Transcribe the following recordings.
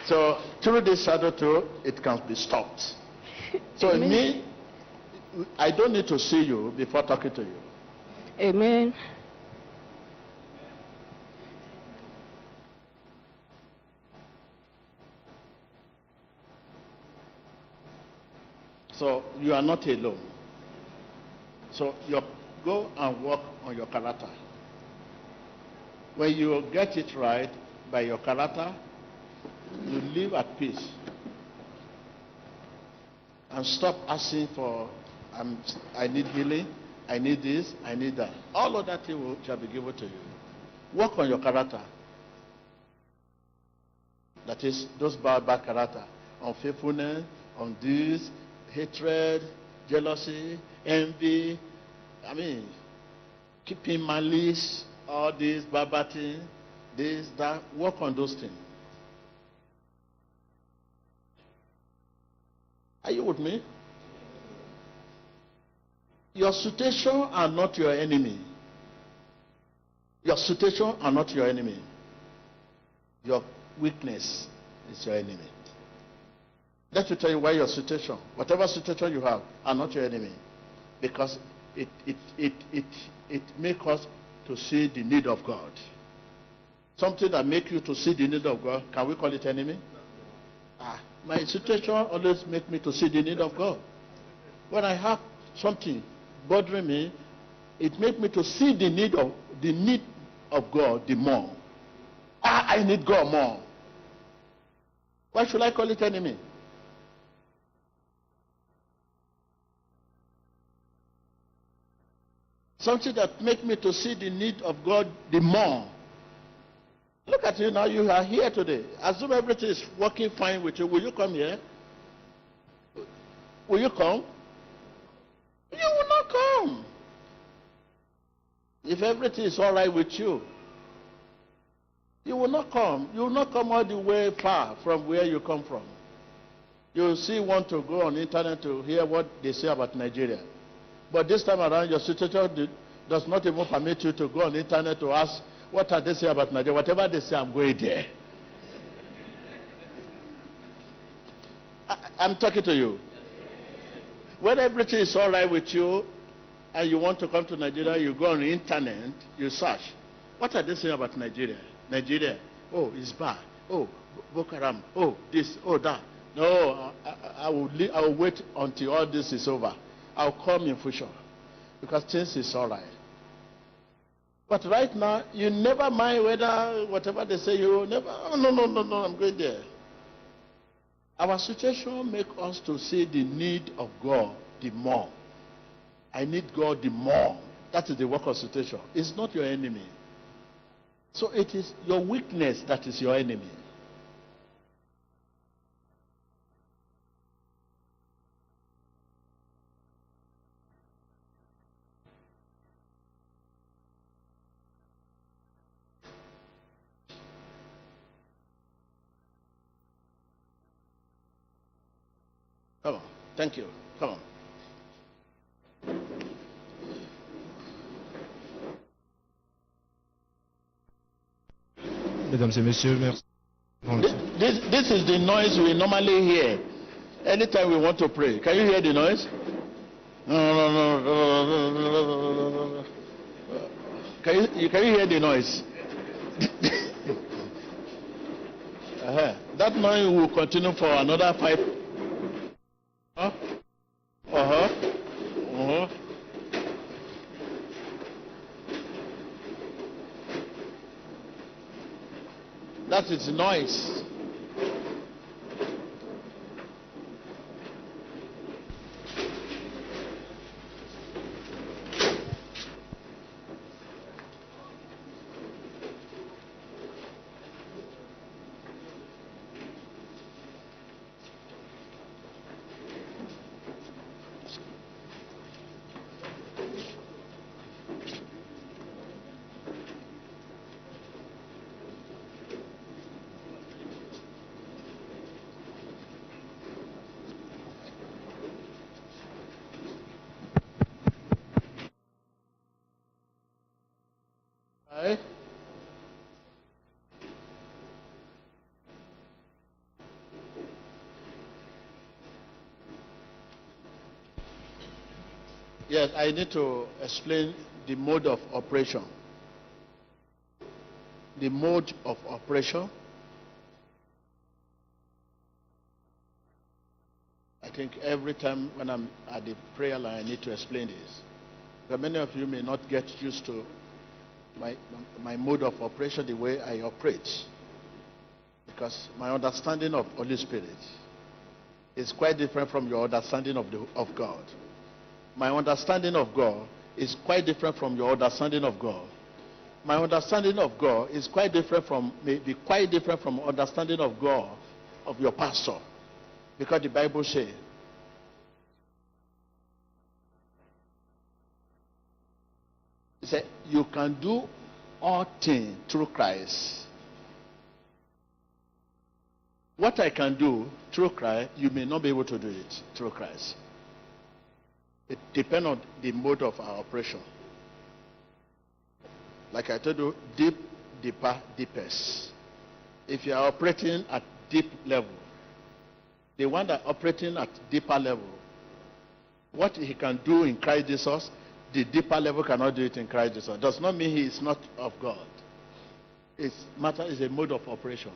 So through this shadow too, it can be stopped. So Amen. me, I don't need to see you before talking to you. Amen. So you are not alone. So you go and work on your character. When you get it right by your character, you live at peace. And stop asking for, I need healing, I need this, I need that. All of that thing shall be given to you. Work on your character. That is, those bad character. Unfaithfulness, on this, hatred, jealousy, envy. I mean, keeping malice, all these bad things, this, that. Work on those things. Are you with me? Your situation are not your enemy. Your situation are not your enemy. Your weakness is your enemy. Let me tell you why your situation, whatever situation you have, are not your enemy. Because it makes us to see the need of God. Something that makes you to see the need of God, can we call it enemy? My situation always makes me to see the need of God. When I have something bothering me, it makes me to see the need of God the more. I need God more. Why should I call it enemy? Something that makes me to see the need of God the more. Look at you now, you are here today. Assume everything is working fine with you. Will you come here? Will you come? You will not come. If everything is all right with you, you will not come. You will not come all the way far from where you come from. You will still want to go on the internet to hear what they say about Nigeria. But this time around, your situation does not even permit you to go on the internet to ask, what are they saying about Nigeria? Whatever they say, I'm going there. I'm talking to you. When everything is all right with you, and you want to come to Nigeria, you go on the internet, you search. What are they saying about Nigeria? Nigeria, oh, it's bad. Oh, Boko Haram. Oh, this, oh, that. No, I will wait until all this is over. I'll come in future. Because things is all right. But right now, you never mind whether whatever they say, you never, oh, no, I'm going there. Our situation makes us to see the need of God the more. I need God the more. That is the work of situation. It's not your enemy. So it is your weakness that is your enemy. Come on. Thank you. Come on. Mesdames et messieurs, merci. This is the noise we normally hear anytime we want to pray. Can you hear the noise? No. Can you hear the noise? That noise will continue for another 5. That is noise. Yes, I need to explain the mode of operation. The mode of operation. I think every time when I'm at the prayer line, I need to explain this. But many of you may not get used to my mode of operation, the way I operate. Because my understanding of Holy Spirit is quite different from your understanding of God. My understanding of God is quite different from your understanding of God. My understanding of God is quite different from, maybe quite different from understanding of God of your pastor. Because the Bible says, it said, you can do all things through Christ. What I can do through Christ, you may not be able to do it through Christ. It depends on the mode of our operation. Like I told you, deep, deeper, deepest. If you are operating at deep level, the one that operating at deeper level, what he can do in Christ Jesus, the deeper level cannot do it in Christ Jesus. Does not mean he is not of God. It's matter is a mode of operation.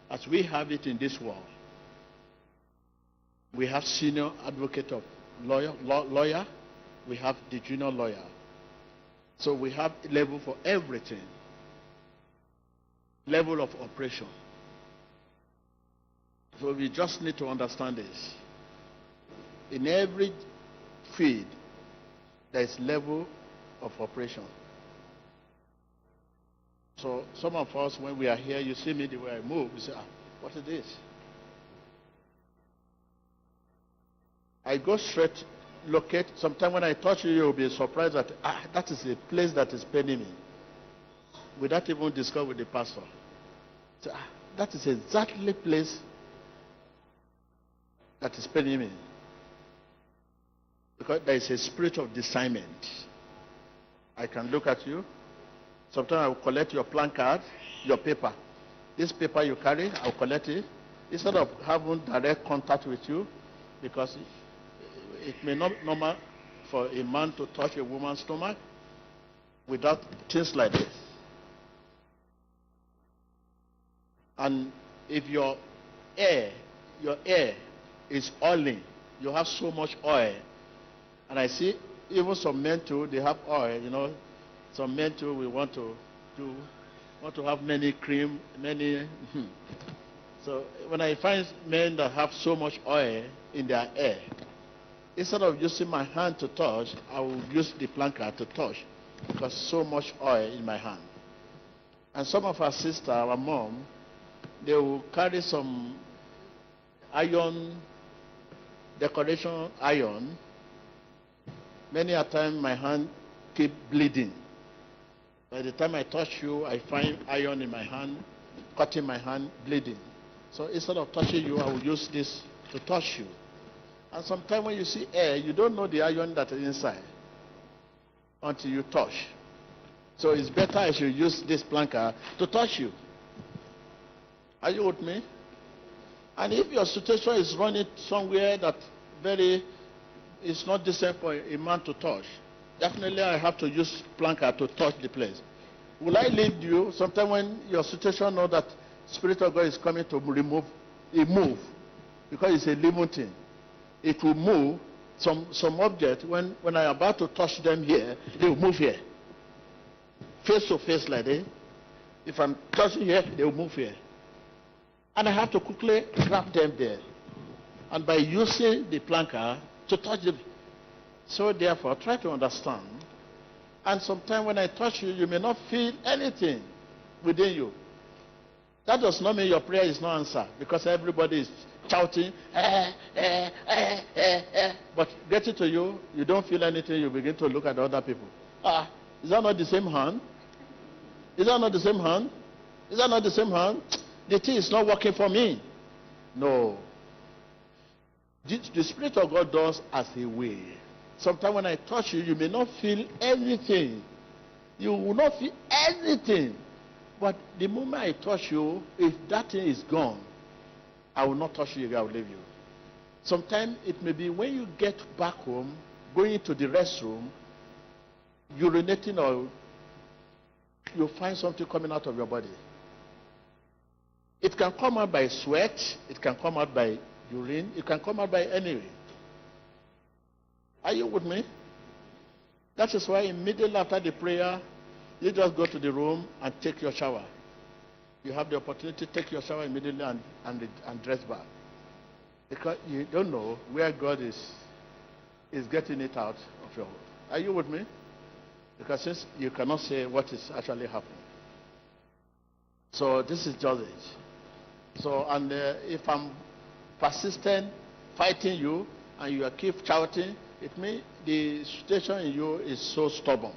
As we have it in this world, we have senior advocate of lawyer, we have the junior lawyer. So we have level for everything. Level of operation. So we just need to understand this. In every field, there is level of operation. So some of us, when we are here, you see me the way I move, you say, what is this? I go straight, locate. Sometimes when I touch you, you'll be surprised that, that is a place that is paining me. Without even discuss with the pastor. So, that is exactly place that is paining me. Because there is a spirit of discernment. I can look at you. Sometimes I will collect your plan card, your paper. This paper you carry, I will collect it. Instead of having direct contact with you, because it may not be normal for a man to touch a woman's stomach without things like this. And if your air is oily, you have so much oil. And I see even some men too, they have oil, you know. Some men too, we want to have many cream, many. So when I find men that have so much oil in their hair, instead of using my hand to touch, I will use the planka to touch because so much oil in my hand. And some of our sisters, our mom, they will carry some iron, decoration iron. Many a time my hand keep bleeding. By the time I touch you, I find iron in my hand, cutting my hand, bleeding. So instead of touching you, I will use this to touch you. And sometimes when you see air, you don't know the iron that is inside until you touch. So it's better I should use this planka to touch you. Are you with me? And if your situation is running somewhere that it's not decent for a man to touch, definitely I have to use planka to touch the place. Will I lead you? Sometimes when your situation know that Spirit of God is coming to remove, it move. Because it's a living thing. It will move some object. When I'm about to touch them here, they will move here. Face to face like this. If I'm touching here, they will move here. And I have to quickly grab them there. And by using the planka to touch them. So therefore, try to understand. And sometimes when I touch you, you may not feel anything within you. That does not mean your prayer is not answered, because everybody is shouting, but getting to you, you don't feel anything, you begin to look at other people. Is that not the same hand? Is that not the same hand? Is that not the same hand? The thing is not working for me. No. The Spirit of God does as a way. Sometimes when I touch you, you may not feel anything. You will not feel anything. But the moment I touch you, if that thing is gone, I will not touch you again, I will leave you. Sometimes it may be when you get back home, going to the restroom, urinating, or you find something coming out of your body. It can come out by sweat, it can come out by urine, it can come out by any. Are you with me? That is why immediately after the prayer, you just go to the room and take your shower. You have the opportunity to take your shower immediately and dress back. Because you don't know where God is getting it out of your. Are you with me? Because since you cannot say what is actually happening. So this is just it. So, and if I'm persistent, fighting you, and you keep shouting, it means the situation in you is so stubborn.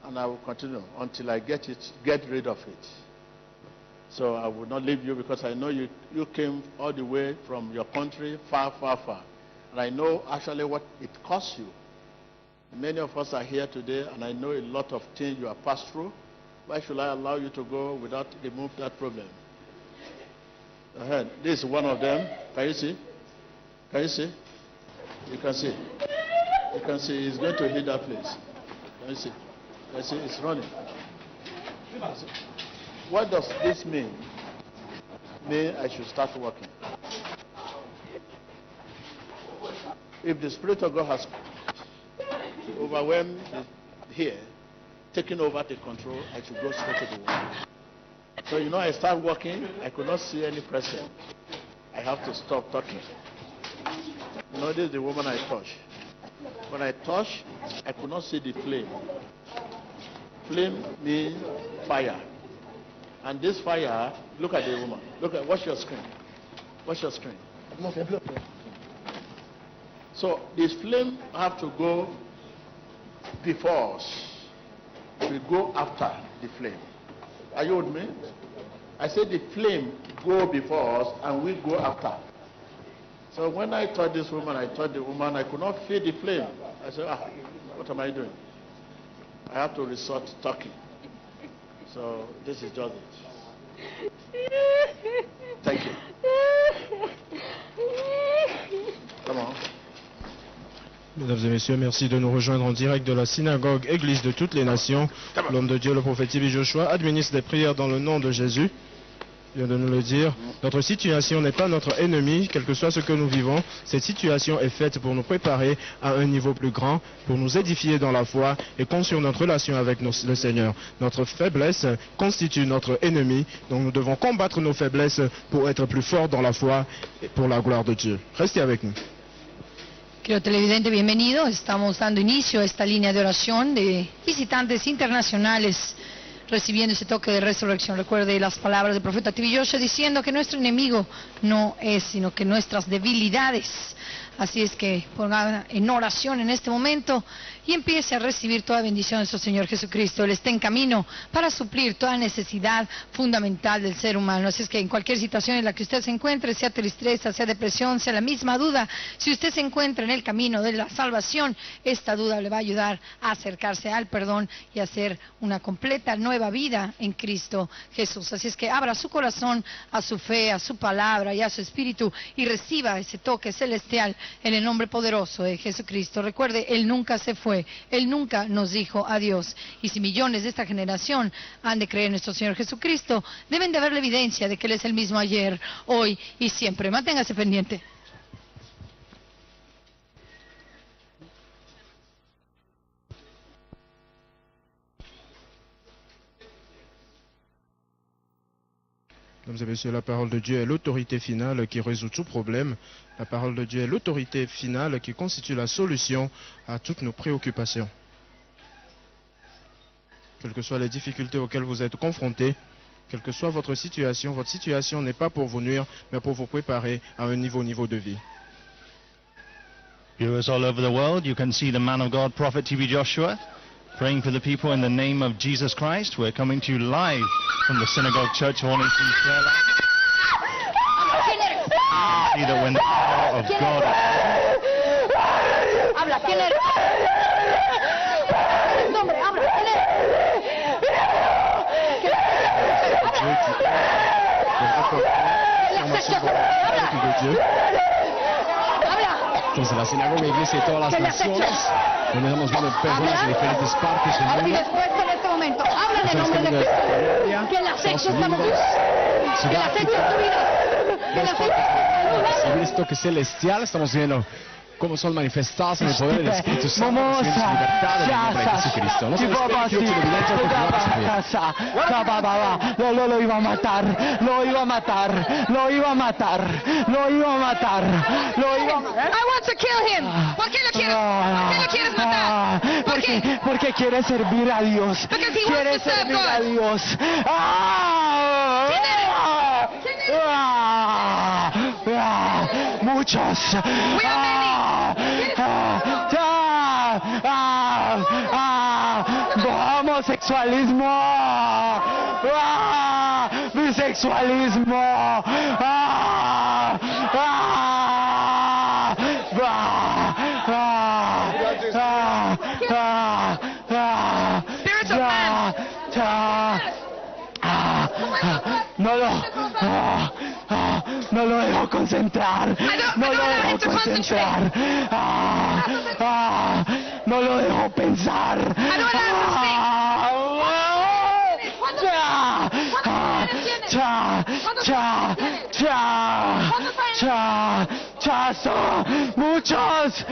And I will continue until I get rid of it. So I will not leave you because I know you came all the way from your country, far, far, far. And I know actually what it costs you. Many of us are here today, and I know a lot of things you have passed through. Why should I allow you to go without remove that problem? Ahead. This is one of them. Can you see? Can you see? You can see. You can see he's going to hit that place. Can you see? You see it's running. What does this mean? Mean I should start working. If the Spirit of God has overwhelmed here, taking over the control, I should go straight to the wall. So you know, I start working, I could not see any person. I have to stop talking. You know, this is the woman I touch. When I touch, I could not see the flame. Flame means fire. And this fire, look at the woman. Look at, watch your screen. Watch your screen. So this flame have to go before us. We go after the flame. Are you with me? I said the flame go before us and we go after. So when I touched this woman, I touched the woman, I could not feel the flame. I said, what am I doing? I have to resort to talking. So this is just it. Thank you. Come on. Mesdames et messieurs, merci de nous rejoindre en direct de la synagogue Église de toutes les nations. L'homme de Dieu, le prophète Tibi Joshua, administre des prières dans le nom de Jésus. Il vient de nous le dire. Notre situation n'est pas notre ennemi, quel que soit ce que nous vivons. Cette situation est faite pour nous préparer à un niveau plus grand, pour nous édifier dans la foi et construire notre relation avec le Seigneur. Notre faiblesse constitue notre ennemi, donc nous devons combattre nos faiblesses pour être plus forts dans la foi et pour la gloire de Dieu. Restez avec nous. Querido televidente, bienvenido. Estamos dando inicio a esta línea de oración de visitantes internacionales recibiendo ese toque de resurrección. Recuerde las palabras del profeta Tibi Joshua diciendo que nuestro enemigo no es, sino que nuestras debilidades. Así es que ponga en oración en este momento y empiece a recibir toda bendición de nuestro Señor Jesucristo. Él está en camino para suplir toda necesidad fundamental del ser humano. Así es que en cualquier situación en la que usted se encuentre, sea tristeza, sea depresión, sea la misma duda, si usted se encuentra en el camino de la salvación, esta duda le va a ayudar a acercarse al perdón y a hacer una completa nueva vida en Cristo Jesús. Así es que abra su corazón a su fe, a su palabra y a su espíritu y reciba ese toque celestial en el nombre poderoso de Jesucristo. Recuerde, Él nunca se fue, Él nunca nos dijo adiós. Y si millones de esta generación han de creer en nuestro Señor Jesucristo, deben de haber la evidencia de que Él es el mismo ayer, hoy y siempre. Manténgase pendiente. Mesdames et messieurs, la parole de Dieu est l'autorité finale qui résout tout problème. La parole de Dieu est l'autorité finale qui constitue la solution à toutes nos préoccupations. Quelles que soient les difficultés auxquelles vous êtes confrontés, quelle que soit votre situation n'est pas pour vous nuire, mais pour vous préparer à un niveau de vie. Viewers all over the world, you can see the man of God, Prophet Tibi Joshua, praying for the people in the name of Jesus Christ. We're coming to you live from the Synagogue Church Hall in Prayer Line. See that when the power of God Habla, ¿quién eres? Nombre, habla, ¿quién eres? nosotros en la sinagoga, iglesia de todas las naciones, donde estamos viendo personas de diferentes partes del Así mundo. después en este momento, habla en el nombre de Cristo. Que el acecho está movido. Que el acecho en tu vida. Que el acecho Recibir este toque celestial, estamos viendo cómo son manifestados en el poder del Espíritu Santo, recibiendo su libertad en el nombre de Jesucristo. No se despegue, querido televidente, continuamos en pie. Lo iba a matar, lo iba a matar, lo iba a matar, lo iba a matar, lo iba a matar. I want to kill him. ¿Por qué lo quieres? ¿Por qué lo quieres matar? ¿Por qué? Porque quiere servir a Dios. Because he Quiere wants to serve servir God. a Dios. ¡Ah! ¿Quién eres? ¿Quién eres? ¡Ah! ¡Ah! Muchos. We are many. Homosexualismo, bisexualismo, Spiritual man. No lo dejo concentrar. No lo dejo him to concentrar. No lo dejo pensar. Muchos.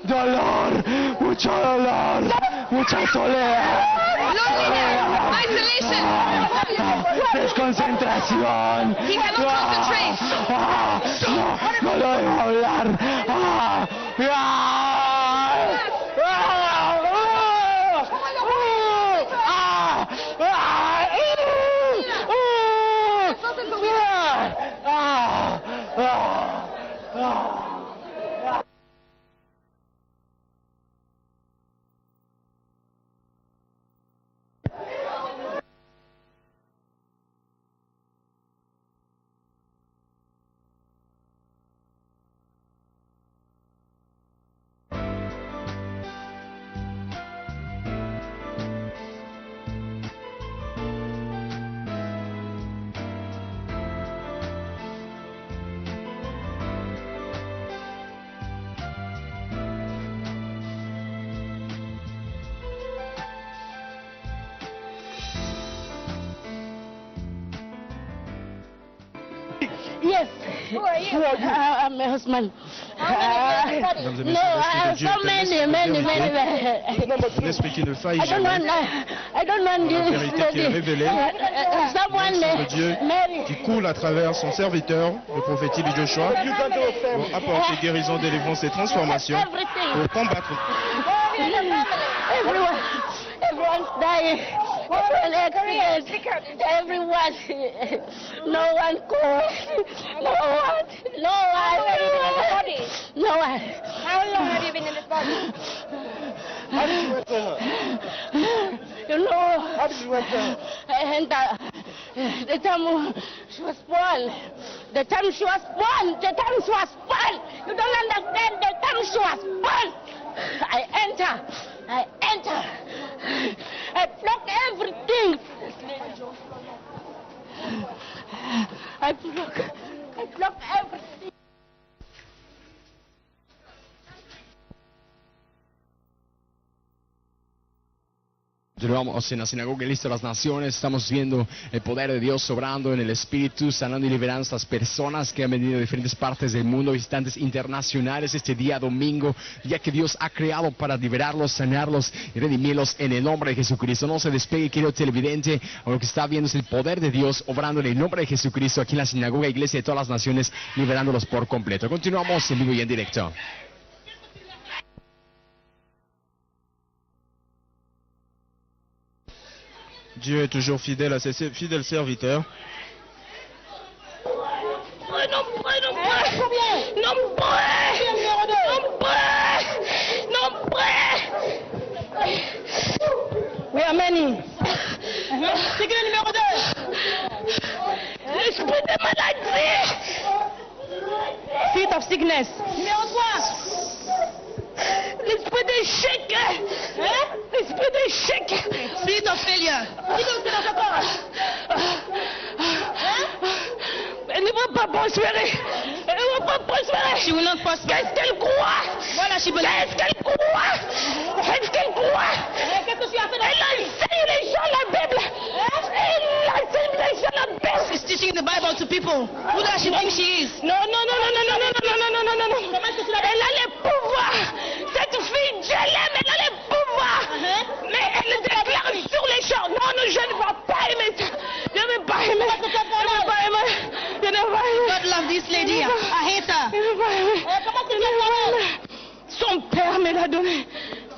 Dolor, mucho dolor, mucha soledad. Isolation. Desconcentración. He cannot concentrate. No lo dejo hablar. Yes. Who are you? I'm my husband. Mesdames et No, messieurs, so many. l'esprit qui ne faille I don't jamais, want la vérité qui est révélée, someone le sang de Dieu qui coule à travers son serviteur, le prophète Ibi Joshua, pour apporter guérison, délivrance et transformation, pour combattre. Everyone's dying. Everyone. No one could. No one. How long have you been in this body? How did you enter her? You know. How did you enter her? And the time she was born. The time she was born. You don't understand. The time she was born. I enter. I block everything. I block everything. Continuamos en la sinagoga Iglesia de las Naciones, estamos viendo el poder de Dios obrando en el Espíritu, sanando y liberando a estas personas que han venido de diferentes partes del mundo, visitantes internacionales este día domingo, ya que Dios ha creado para liberarlos, sanarlos y redimirlos en el nombre de Jesucristo. No se despegue, querido televidente, lo que está viendo es el poder de Dios obrando en el nombre de Jesucristo aquí en la sinagoga Iglesia de todas las Naciones, liberándolos por completo. Continuamos en vivo y en directo. Dieu est toujours fidèle à ses fidèles serviteurs. We are many. C'est qui le numéro 2? L'esprit de maladie. Spirit of sickness. Numéro 3. L'esprit d'échec. L'esprit d'échec. Spirit of failure. Qui d'autre dans ce corps? pas prospérer. Elle ne va pas prospérer. She will not prosper. Qu'est-ce qu'elle croit? Voilà, she believes. Qu'est-ce qu'elle croit? Qu'est-ce qu'elle croit? Qu'est-ce que tu as fait Elle enseigne les gens la Bible. Elle enseigne les gens la Bible. She's teaching the Bible to people. Who does she think she is? Non. Elle a le pouvoir. Cette fille, je l'aime, elle a le pouvoir. Mais elle déclare sur les champs. Non, je ne vais pas aimer ça. Je ne vais pas aimer. Je ne vais pas aimer. God love this lady. I hate her. Je ne vais pas aimer. Son père me l'a donné.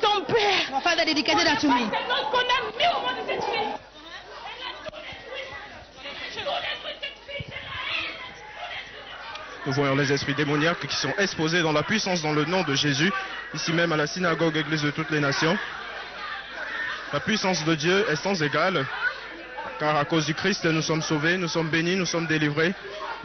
Son père. My father dedicated her to me. C'est ce qu'on a mis au monde de cette fille. Nous voyons les esprits démoniaques qui sont exposés dans la puissance dans le nom de Jésus, ici même à la synagogue Église de toutes les nations. La puissance de Dieu est sans égale, car à cause du Christ, nous sommes sauvés, nous sommes bénis, nous sommes délivrés.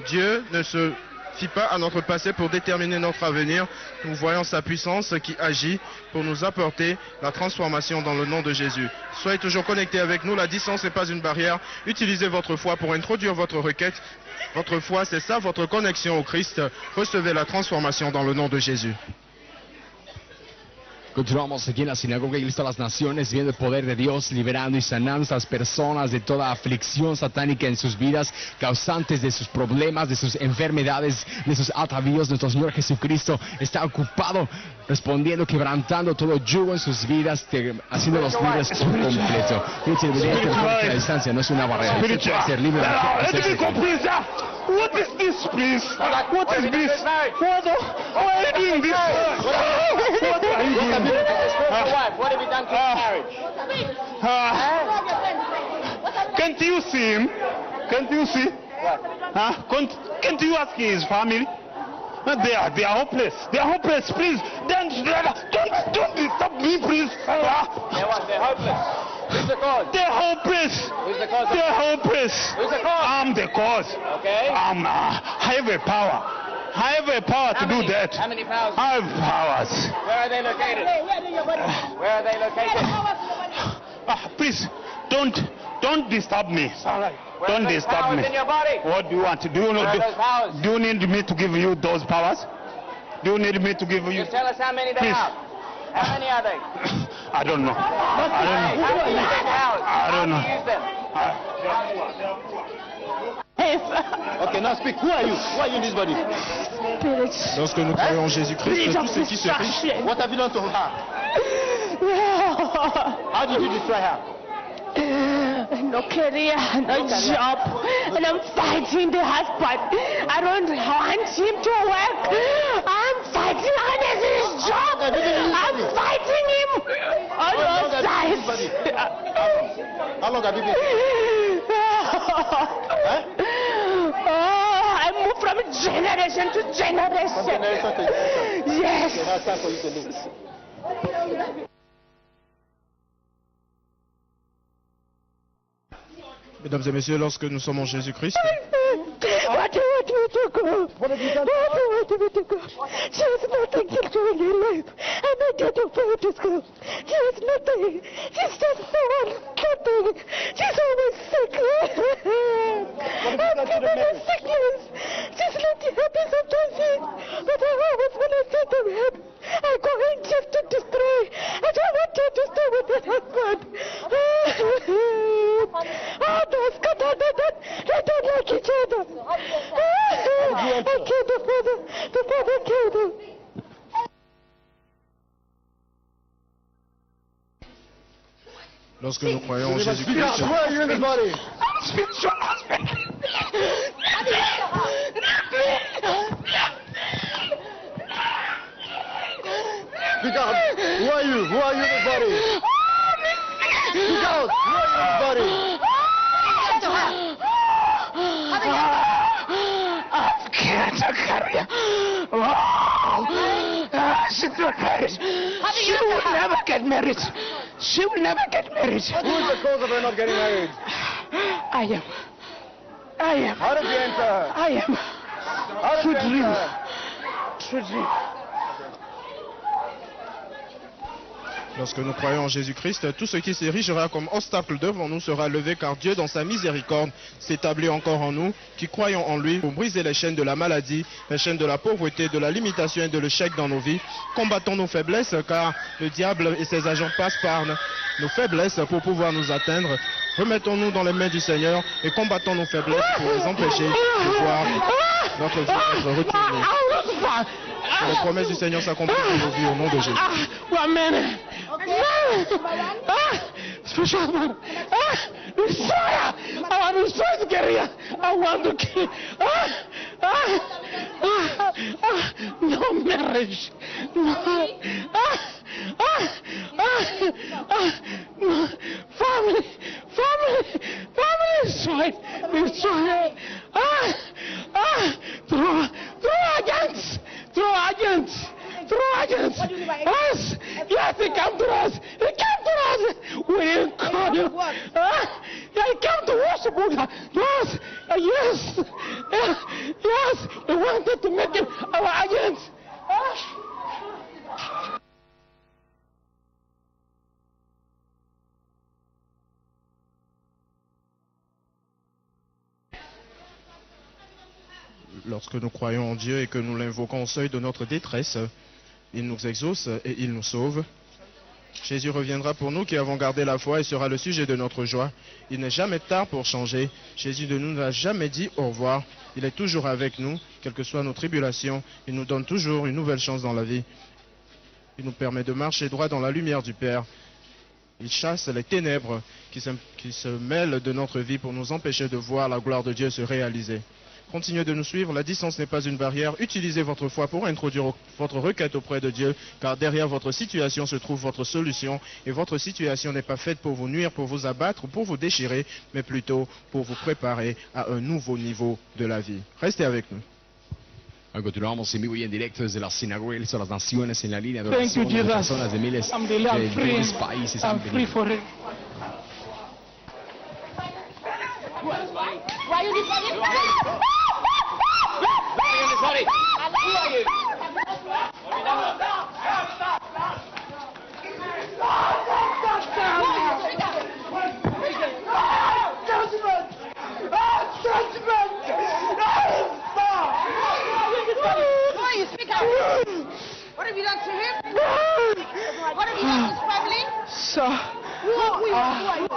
Dieu ne se fie pas à notre passé pour déterminer notre avenir. Nous voyons sa puissance qui agit pour nous apporter la transformation dans le nom de Jésus. Soyez toujours connectés avec nous, la distance n'est pas une barrière. Utilisez votre foi pour introduire votre requête. Votre foi, c'est ça, votre connexion au Christ. Recevez la transformation dans le nom de Jésus. Continuamos aquí en la Sinagoga Iglesia de las Naciones viendo el poder de Dios liberando y sanando a las personas de toda aflicción satánica en sus vidas, causantes de sus problemas, de sus enfermedades, de sus atavíos. Nuestro Señor Jesucristo está ocupado respondiendo, quebrantando todo yugo en sus vidas, haciéndolos libres por completo. La distancia no es una barrera. Usted puede ser libre. What is this, please? What is this? What are you doing this? What are you doing? What have you done to your marriage? Can't you see him? Can't you see? Can't you ask his family? They are hopeless. They are hopeless. Please, don't disturb me, please. They're what? They're hopeless. Who's the cause? They're hopeless. Who's the cause? They're hopeless. Who's the cause? I'm the cause. Okay. I have a power. I have a power to do that. How many powers? I have powers. Where are they located? Where are they located? Please, don't disturb me. Don't disturb me. In your body? What do you want? Do you need me to give you those powers? Do you need me to give you? Just tell us how many they are. How many are they? I don't know. I don't know. Okay, now speak. Who are you? Who are you in this body? Lorsque nous croyons en Jésus-Christ, tout ce qui se riche. What have you done to her? How did you destroy her? No career, no job, and I'm fighting the husband. I don't want him to work. I'm fighting against his job. I'm fighting him on all sides. How long have you been? I move from generation to generation. From generation to generation. Yes. Okay, now it's time for you to leave. Mesdames et messieurs, lorsque nous sommes en Jésus-Christ, What do you want me to go? What do you want me to go? She has nothing to do in her life. I'm not going to go to school. She has nothing. She's just so uncaring. She's always sick. I'm giving her sickness. She's not happy sometimes. But I always want to say to him, I'm going just to destroy. I don't want her to stay with her husband. Oh, those they don't like each other. I killed the father. The father killed him. lorsque nous croyons en Jésus-Christ, Who are you in this body? I'm spiritual husband. Speak out. Who are you? Who are you in this body? Speak out. Who are you in this body? I've cancer career. She's not married. She will never get married. She will never get married. Who is the cause of her not getting married? I am. How did you enter her? I am. How did you enter her? True dream. Lorsque nous croyons en Jésus-Christ, tout ce qui s'érigera comme obstacle devant nous sera levé, car Dieu, dans sa miséricorde, s'établit encore en nous, qui croyons en lui, pour briser les chaînes de la maladie, les chaînes de la pauvreté, de la limitation et de l'échec dans nos vies. Combattons nos faiblesses, car le diable et ses agents passent par nos faiblesses pour pouvoir nous atteindre. Remettons-nous dans les mains du Seigneur et combattons nos faiblesses pour les empêcher de voir notre vie être retournée. Que les promesses du Seigneur s'accomplissent dans nos vies au nom de Jésus. One minute. Special man. Destroyer. I want to destroy the career. I want to kill. No marriage. No. Family. Destroyed. Through agents. Yes, they come to us. We didn't call you. They came to worship God. Yes. We wanted to make him our agents. Lorsque nous croyons en Dieu et que nous l'invoquons au seuil de notre détresse, il nous exauce et il nous sauve. Jésus reviendra pour nous qui avons gardé la foi et sera le sujet de notre joie. Il n'est jamais tard pour changer. Jésus ne nous a jamais dit au revoir. Il est toujours avec nous, quelles que soient nos tribulations. Il nous donne toujours une nouvelle chance dans la vie. Il nous permet de marcher droit dans la lumière du Père. Il chasse les ténèbres qui se mêlent de notre vie pour nous empêcher de voir la gloire de Dieu se réaliser. Continuez de nous suivre, la distance n'est pas une barrière. Utilisez votre foi pour introduire votre requête auprès de Dieu, car derrière votre situation se trouve votre solution. Et votre situation n'est pas faite pour vous nuire, pour vous abattre ou pour vous déchirer, mais plutôt pour vous préparer à un nouveau niveau de la vie. Restez avec nous. Continuamos en vivo y en directo desde la sinagoga de las naciones en la línea de Thank you, oración de Jesus. personas de miles I'm free. diferentes países. I'm han free venido. for it. Why you decided? Sorry. Who are you? Why you speak out? What have you done to him? What have you done to his family? Sir. Who are you?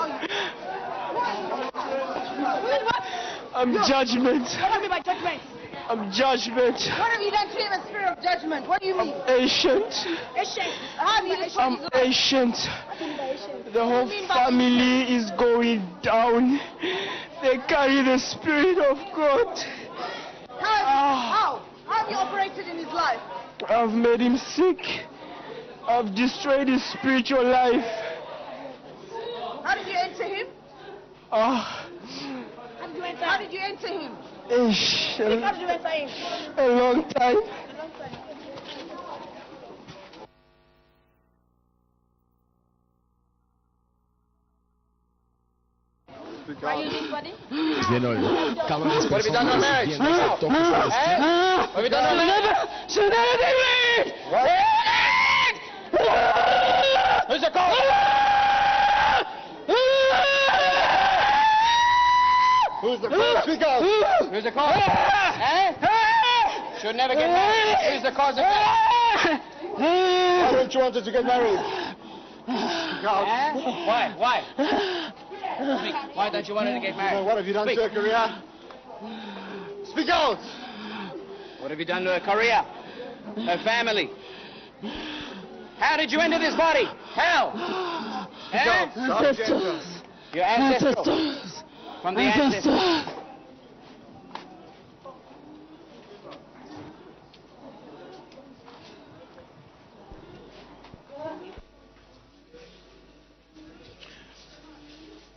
I'm judgment. What do you mean by judgment? I'm judgment. What have you done to him in spirit of judgment? What do you mean? Ancient. How have you destroyed I'm his life? ancient. What do you mean by ancient? The whole What do you mean by family is going down. They carry the Spirit of God. How have you operated in his life? I've made him sick. I've destroyed his spiritual life. How did you enter him? Ah, How did you enter him? ish, How did you enter him? a long time. Are you this body? Viendo el cada una de las What have you done to personas marriage? viendo ese toque celestial. What have you done to marriage? Who's the call? Who's the cause? Speak out. Who's the cause? Should never get married. Who's the cause of that? Why don't you want us to get married? Speak out. Why? Speak. Why don't you want her to get married? What have you done to her career? Speak out. What have you done to her career? Her family? How did you enter this body? How? Ancestors. Your ancestors. From the ancestors.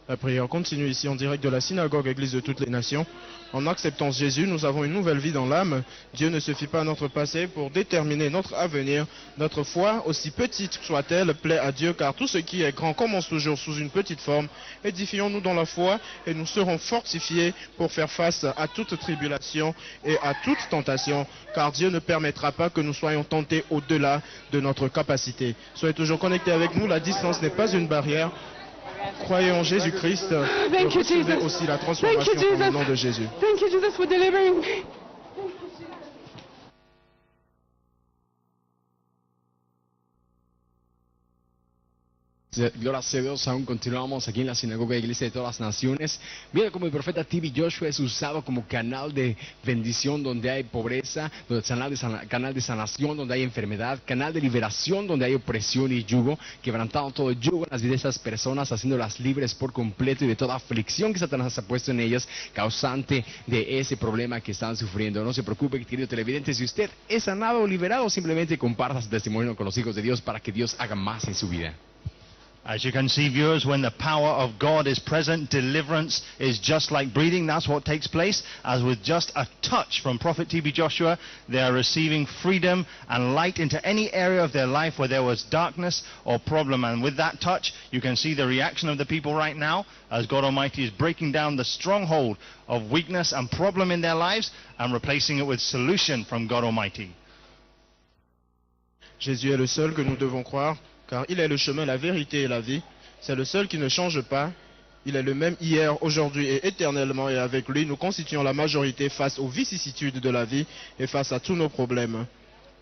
La prière continue ici en direct de la synagogue Église de toutes les nations. En acceptant Jésus, nous avons une nouvelle vie dans l'âme. Dieu ne se fie pas à notre passé pour déterminer notre avenir. Notre foi, aussi petite soit-elle, plaît à Dieu, car tout ce qui est grand commence toujours sous une petite forme. Édifions-nous dans la foi et nous serons fortifiés pour faire face à toute tribulation et à toute tentation, car Dieu ne permettra pas que nous soyons tentés au-delà de notre capacité. Soyez toujours connectés avec nous, la distance n'est pas une barrière. Croyez en Jésus-Christ et recevez aussi la transformation dans le nom de Jésus. Thank you, Jesus, for delivering me. Gloria a Dios, aún continuamos aquí en la sinagoga de Iglesia de todas las Naciones. Mira cómo el profeta TV Joshua es usado como canal de bendición donde hay pobreza, canal de sanación donde hay enfermedad, canal de liberación donde hay opresión y yugo, quebrantando todo yugo en las vidas de esas personas, haciéndolas libres por completo y de toda aflicción que Satanás ha puesto en ellas, causante de ese problema que están sufriendo. No se preocupe, querido televidente, si usted es sanado o liberado, simplemente comparta su testimonio con los hijos de Dios para que Dios haga más en su vida. As you can see, viewers, when the power of God is present, deliverance is just like breathing. That's what takes place. As with just a touch from Prophet TB Joshua, they are receiving freedom and light into any area of their life where there was darkness or problem. And with that touch, you can see the reaction of the people right now as God Almighty is breaking down the stronghold of weakness and problem in their lives and replacing it with solution from God Almighty. Jésus est le seul que nous devons croire, car il est le chemin, la vérité et la vie. C'est le seul qui ne change pas. Il est le même hier, aujourd'hui et éternellement, et avec lui, nous constituons la majorité face aux vicissitudes de la vie et face à tous nos problèmes.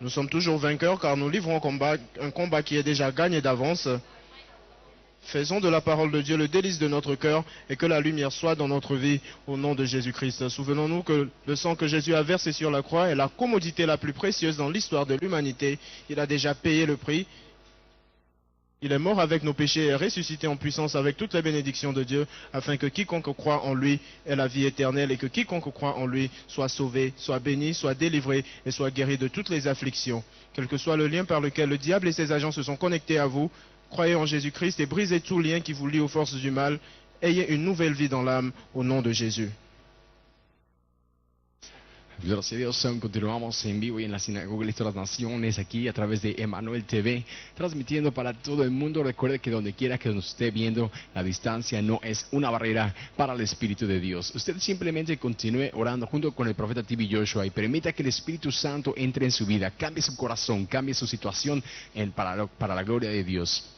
Nous sommes toujours vainqueurs car nous livrons un combat qui est déjà gagné d'avance. Faisons de la parole de Dieu le délice de notre cœur et que la lumière soit dans notre vie au nom de Jésus-Christ. Souvenons-nous que le sang que Jésus a versé sur la croix est la commodité la plus précieuse dans l'histoire de l'humanité. Il a déjà payé le prix. Il est mort avec nos péchés et ressuscité en puissance avec toutes les bénédictions de Dieu, afin que quiconque croit en lui ait la vie éternelle et que quiconque croit en lui soit sauvé, soit béni, soit délivré et soit guéri de toutes les afflictions. Quel que soit le lien par lequel le diable et ses agents se sont connectés à vous, croyez en Jésus-Christ et brisez tout lien qui vous lie aux forces du mal. Ayez une nouvelle vie dans l'âme au nom de Jésus. Gracias a Dios, continuamos en vivo y en la Sinagoga de las Naciones, aquí a través de Emmanuel TV, transmitiendo para todo el mundo. Recuerde que donde quiera que nos esté viendo, la distancia no es una barrera para el Espíritu de Dios. Usted simplemente continúe orando junto con el profeta TV Joshua y permita que el Espíritu Santo entre en su vida, cambie su corazón, cambie su situación para la gloria de Dios.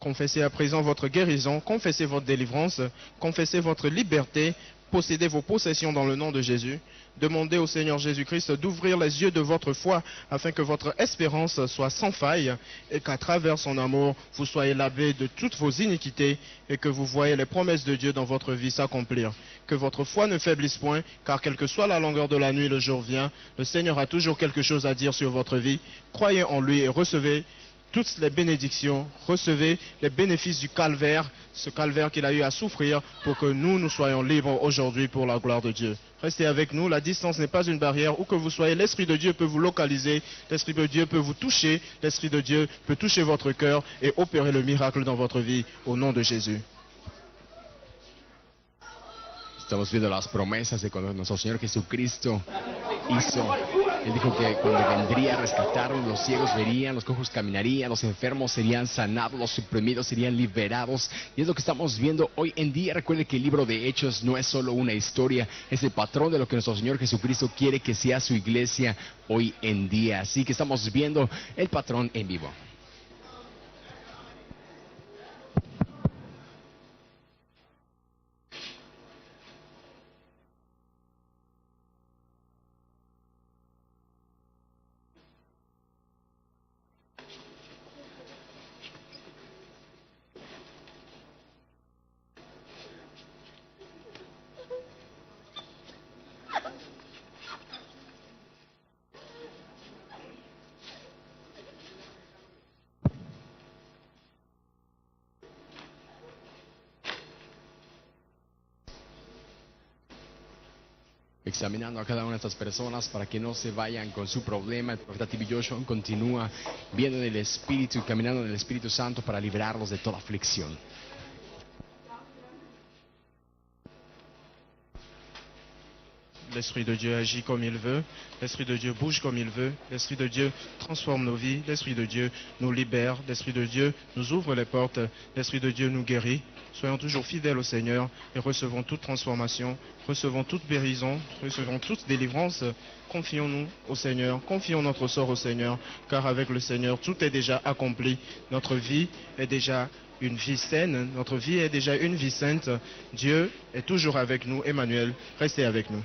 Confessez à présent votre guérison, confessez votre délivrance, confessez votre liberté, possédez vos possessions dans le nom de Jésus. Demandez au Seigneur Jésus-Christ d'ouvrir les yeux de votre foi afin que votre espérance soit sans faille et qu'à travers son amour, vous soyez lavés de toutes vos iniquités et que vous voyez les promesses de Dieu dans votre vie s'accomplir. Que votre foi ne faiblisse point, car quelle que soit la longueur de la nuit, le jour vient. Le Seigneur a toujours quelque chose à dire sur votre vie. Croyez en lui et recevez toutes les bénédictions, recevez les bénéfices du calvaire, ce calvaire qu'il a eu à souffrir pour que nous soyons libres aujourd'hui pour la gloire de Dieu. Restez avec nous, la distance n'est pas une barrière. Où que vous soyez, l'Esprit de Dieu peut vous localiser, l'Esprit de Dieu peut vous toucher, l'Esprit de Dieu peut toucher votre cœur et opérer le miracle dans votre vie au nom de Jésus. Estamos viendo las promesas de cuando nuestro Señor Jesucristo hizo. Él dijo que cuando vendría a rescatarnos, los ciegos verían, los cojos caminarían, los enfermos serían sanados, los oprimidos serían liberados. Y es lo que estamos viendo hoy en día. Recuerde que el libro de Hechos no es solo una historia, es el patrón de lo que nuestro Señor Jesucristo quiere que sea su iglesia hoy en día. Así que estamos viendo el patrón en vivo. examinando a cada una de estas personas para que no se vayan con su problema. El profeta TB Joshua continúa viendo en el Espíritu y caminando en el Espíritu Santo para librarlos de toda aflicción. L'Esprit de Dieu agit comme il veut, l'Esprit de Dieu bouge comme il veut, l'Esprit de Dieu transforme nos vies, l'Esprit de Dieu nous libère, l'Esprit de Dieu nous ouvre les portes, l'Esprit de Dieu nous guérit. Soyons toujours fidèles au Seigneur et recevons toute transformation, recevons toute guérison, recevons toute délivrance. Confions-nous au Seigneur, confions notre sort au Seigneur, car avec le Seigneur tout est déjà accompli. Notre vie est déjà une vie saine, notre vie est déjà une vie sainte. Dieu est toujours avec nous. Emmanuel, restez avec nous.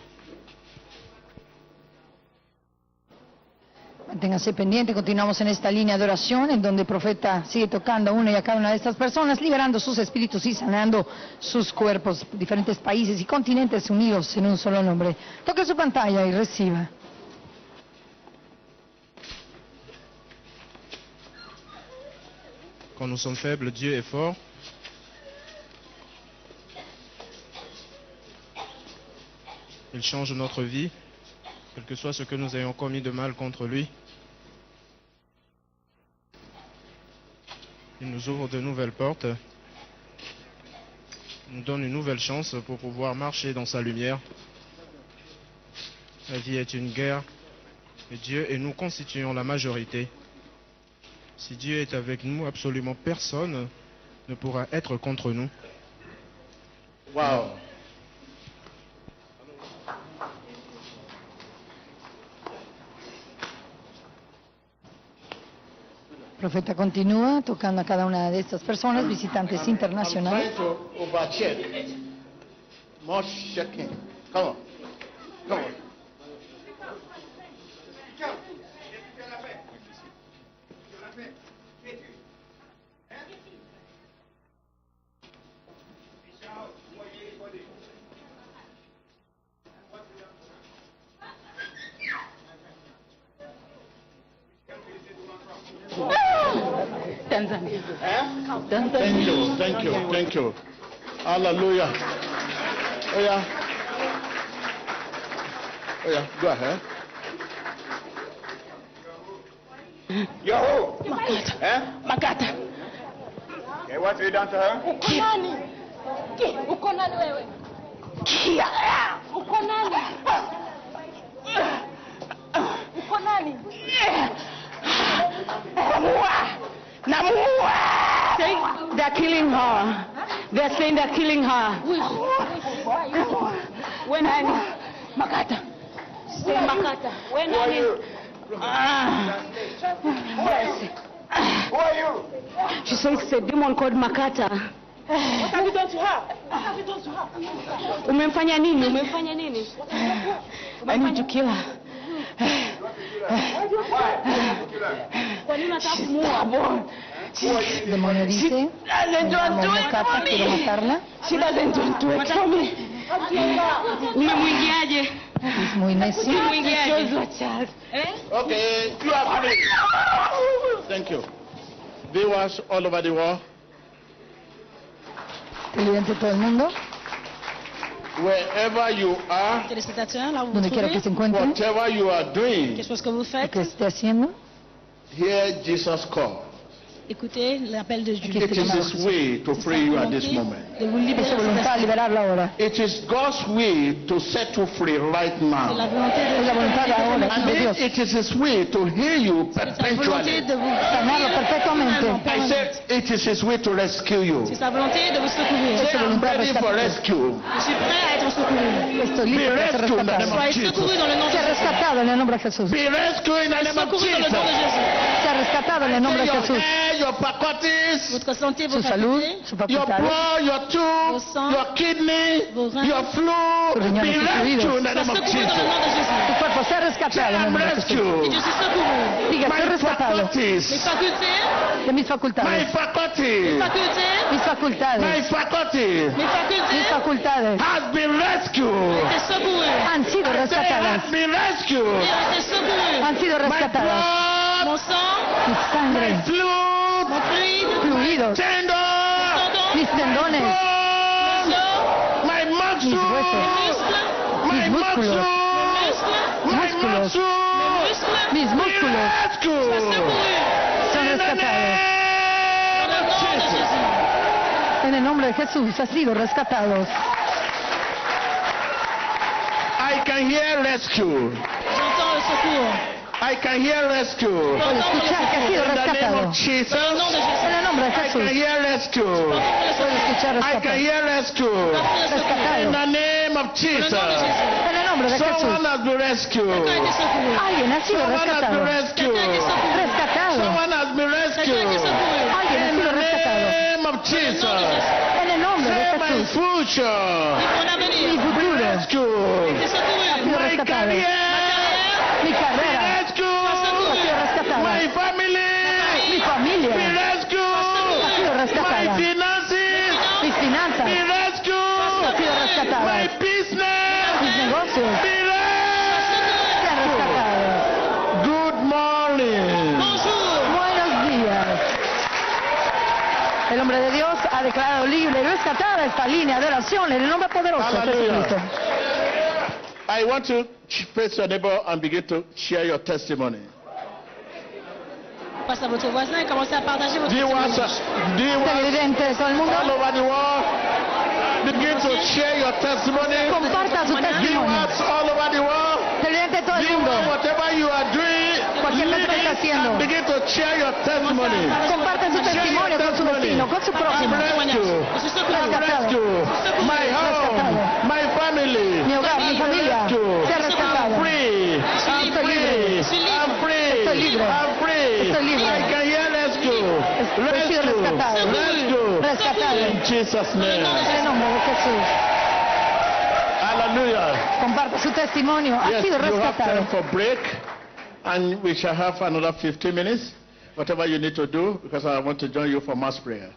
Manténgase pendiente, continuamos en esta línea de oración en donde el profeta sigue tocando a una y a cada una de estas personas, liberando sus espíritus y sanando sus cuerpos, diferentes países y continentes unidos en un solo nombre. Toque su pantalla y reciba. Quand nous sommes faibles, Dieu est fort. Il change notre vie, quel que soit ce que nous ayons commis de mal contre lui. Il nous ouvre de nouvelles portes, nous donne une nouvelle chance pour pouvoir marcher dans sa lumière. La vie est une guerre, et Dieu et nous constituons la majorité. Si Dieu est avec nous, absolument personne ne pourra être contre nous. Wow. El profeta continúa tocando a cada una de estas personas, visitantes internacionales. I'm trying to overcheck. More checking. Come on. Come on. Tanzania. Thank you. Hallelujah. Oh yeah, go ahead. Yo! Makata. Eh? Makata. Okay, what have you done to her? Uko nani? Uko nani wewe? Kia. Uko nani? Uko nani? Namua. They're killing her. They're saying they're killing her. When Makata. Say Makata. When Who are you? Yes. Who are you? She says it's a demon called Makata. What have you done to her? What have you done to her? Umemfanya nini? Umemfanya nini? I need to kill her. Kwa nini unataka kumuua? El demonio dice, me llamo Makata, quiero matarla. She doesn't want to it for me. Umemwingiaje? Es muy necio. Umemwingiaje? Okay, you are free. Thank you. Viewers all over the world, Televidente todo el mundo, wherever you are, Téléspectateurs, là où vous donde vous quiera que trouvez, se encuentren, whatever you are doing, quelque chose que vous lo faites, que esté haciendo, hear Jesus call. écoutez l'appel de Dieu. It is His way to free you at this moment. De vous es su libérer. voluntad liberarla ahora. It is God's way to set you free right C'est la now. volonté de Es la voluntad ahora And de then Dios. it is His way to heal you C'est sa volonté perpetually. de vous Sanarlo perfectamente. I said it is His way to rescue you. C'est sa volonté de vous secourir. Say, I'm ready for rescue. Je suis prêt à être secouru. Estoy Be listo para ser rescued in the name rescatado. of Soyez secouru Jesus. dans le nom de Sea Jésus. rescatado en el nombre de Jesús. Be rescued in the name of Secouru dans le nom de Jesus. Jésus. Sea rescatado en el nombre de Your Jesús. hair, your faculties, Votre santé, vos Su salud, facultés, su your facultades, blood, your tube, sang, your kidney, vos reins, your flu, riñones be y rescued fluidos. in the sois name of secouru dans le nom Jesus. de Jésus. tu cuerpo sea Say, rescatado en el I'm nombre de Jesús. Et je rescued. suis secouru. Diga, soy My rescatado Mes faculties, facultés, de mis my facultades. faculties, facultés, Mis my facultades. faculties mes facultés, Mis facultades has been rescued. été secouru. han sido Say, rescatadas. has been rescued. Été secouru. Han sido My rescatadas. blood, Mon sang, Mi my sangre, fluid, mon fluide, fluidos, tendon, tendon, mis tendones, bone, os, my mis muscle, huesos, muscles, My muscle. My muscle. Mis músculos son rescatados. En el nombre de Jesús ha sido rescatados. I can hear rescue. J'entends le secours. I can hear rescue. Puedo escuchar que ha sido In the name rescatado. of Jesus. En el nombre de I can Jesús. hear rescue. Puedo escuchar I can rescatado. hear rescue. In Rescatado. the name of Jesus. En el nombre de Someone Jesús. has been rescued. Alguien ha sido Someone has been rescatado. rescued. Rescatado. Someone has been rescued. Alguien ha In sido the rescatado. name of Jesus. En el nombre de Say my Jesús. future. Mi futuro Rescued. ha sido My rescatado. career. Mi carrera ha sido Rescued. rescatada. My family. Mi familia Be rescued. ha sido rescatada. My finances. Mis finanzas Be rescued. han sido My rescatadas. business. Mis negocios Be se han rescued. rescatado. Good morning. Buenos días. El hombre de Dios ha declarado libre y rescatada esta línea de oración en el nombre poderoso de Hallelujah. Jesucristo. I want to face your neighbor and begin to share your testimony. Passe à votre voisin et commencez à partager votre Do you want, témoignage. do you ¿Es want evidente de todo el mundo? all over the world? Begin to share your testimony. Comparta su Do you testimonio. want all over the world? ¿Es evidente de todo Do el you mundo? want whatever you are doing? Cualquier cosa que Leave está it haciendo. and begin to share your testimony. Comparte su testimonio con su vecino, con su prójimo. I'm rescued. I'm Rescatado. rescued. My home, my family. Mi hogar, mi familia, Rescued. se ha rescatado. I'm free. I'm Estoy free. libre. I'm free. Estoy libre. I'm free. Estoy libre. I can hear rescue. He sido rescatado. Rescue. Rescatado. In Jesus' name. En el nombre de Jesús. Hallelujah. Comparte su testimonio. Ha Yes, sido you have rescatado. time for break, and we shall have another 15 minutes. Whatever you need to do, because I want to join you for mass prayer.